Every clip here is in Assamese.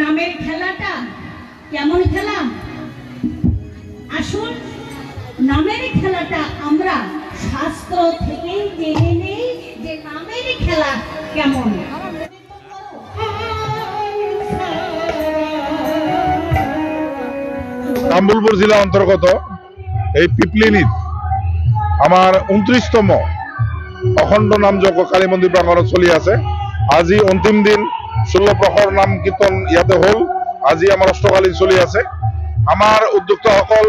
নামের খেলাটা কেমন খেলা আসুন নামের খেলাটা আমরা শাস্ত্র থেকেই জেনে নেই যে নামের খেলা কেমন। তাম্বুলপুর জেলা অন্তর্গত এই পিপলিনীত আমার 29তম অখণ্ড নামযজ্ঞ কালী মন্দির প্রাঙ্গণত চলি আছে। আজি অন্তিম দিন 16 প্রহর নাম কীর্তন ইয়াতে হল। আজি আমার অষ্টকালীন চলি আছে। আমার উদ্যোক্তাসকল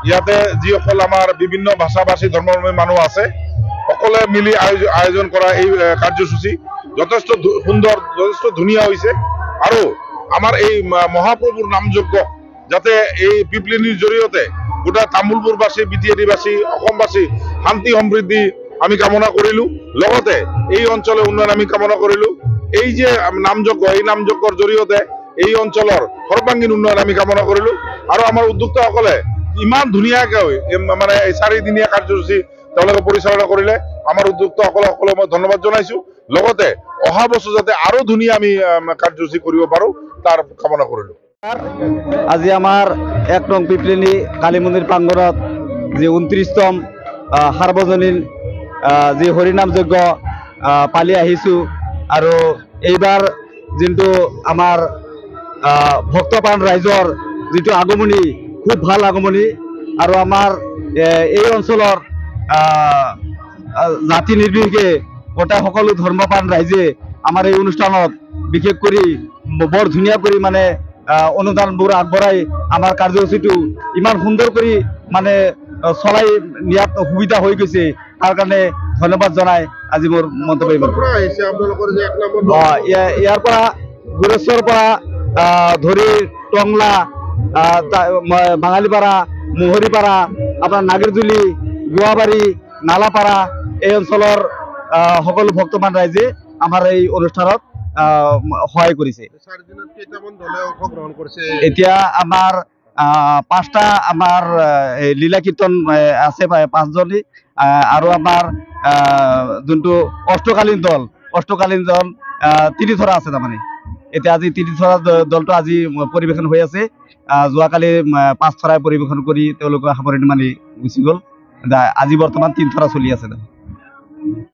ইয়াতে যিসকল আমার বিভিন্ন ভাষাভাষী ধৰ্মাৱলম্বী মানুহ আছে সকলে মিলি আয়োজন কৰা এই কাৰ্যসূচী যথেষ্ট সুন্দৰ, যথেষ্ট ধুনীয়া হৈছে। আৰু আমাৰ এই মহাপ্ৰভুৰ নামযজ্ঞ যাতে এই পিপলিনীৰ জৰিয়তে গোটা তামুলপুৰবাসী, বিটিআদিবাসী, অসমবাসী শান্তি সমৃদ্ধি আমি কামনা কৰিলো। লগতে এই অঞ্চলৰ উন্নয়ন আমি কামনা কৰিলো। এই যে নামযজ্ঞ, এই নামযজ্ঞৰ জৰিয়তে এই অঞ্চলৰ সৰ্বাংগীন উন্নয়ন আমি কামনা কৰিলো। আৰু আমাৰ উদ্যোক্তাসকলে ইমান ধুনীয়াকৈ মানে এই 4 দিনীয়া কাৰ্যসূচী তেওঁলোকে পৰিচালনা কৰিলে। আমাৰ উদ্যোক্তাসকলক মই ধন্যবাদ জনাইছো। লগতে অহা বছৰ যাতে আৰু ধুনীয়া আমি কাৰ্যসূচী কৰিব পাৰো তাৰ কামনা কৰিলো। আজি আমাৰ 1 নং পিপলিনী কালী মন্দিৰ প্ৰাংগণত যি 29তম সাৰ্বজনীন যি হৰিনাম যজ্ঞ পালি আহিছো। আৰু এইবাৰ যোনটো আমাৰ ভক্তপ্ৰাণ ৰাইজৰ যিটো আগমনী খুব ভাল আগমনী। আৰু আমাৰ এই অঞ্চলৰ জাতি নিৰ্বিশেষে গোটেই সকলো ধৰ্মপ্ৰাণ ৰাইজে আমাৰ এই অনুষ্ঠানত বিশেষ কৰি বৰ ধুনীয়া কৰি মানে অনুদানবোৰ আগবঢ়াই আমাৰ কাৰ্যসূচীটো ইমান সুন্দৰ কৰি মানে চলাই নিয়াত সুবিধা হৈ গৈছে। তাৰ কাৰণে ধন্যবাদ জনাই আজি মোৰ মন্তব্য। ইয়াৰ পৰা গুৰেশ্বৰ পৰা ধৰি টংলা, বাঙালীপাৰা, মোহৰীপাৰা, আপোনাৰ নাগৰজুলি, গোৱাবাৰী, নালাপাৰা এই অঞ্চলৰ সকলো ভক্তপ্ৰাণ ৰাইজে আমাৰ এই অনুষ্ঠানত সহায় কৰিছে। এতিয়া আমাৰ 5টা আমাৰ লীলা কীৰ্তন আছে 5জনী। আৰু আমাৰ যোনটো অষ্টকালীন দল 3 ধৰা আছে। তাৰমানে এতিয়া আজি 3 ধৰা দলটো আজি পৰিৱেশন হৈ আছে। যোৱাকালি 5 ধৰাই পৰিৱেশন কৰি তেওঁলোকে সামৰণি মানি গুচি গ'ল। আজি বৰ্তমান 3 ধৰা চলি আছে।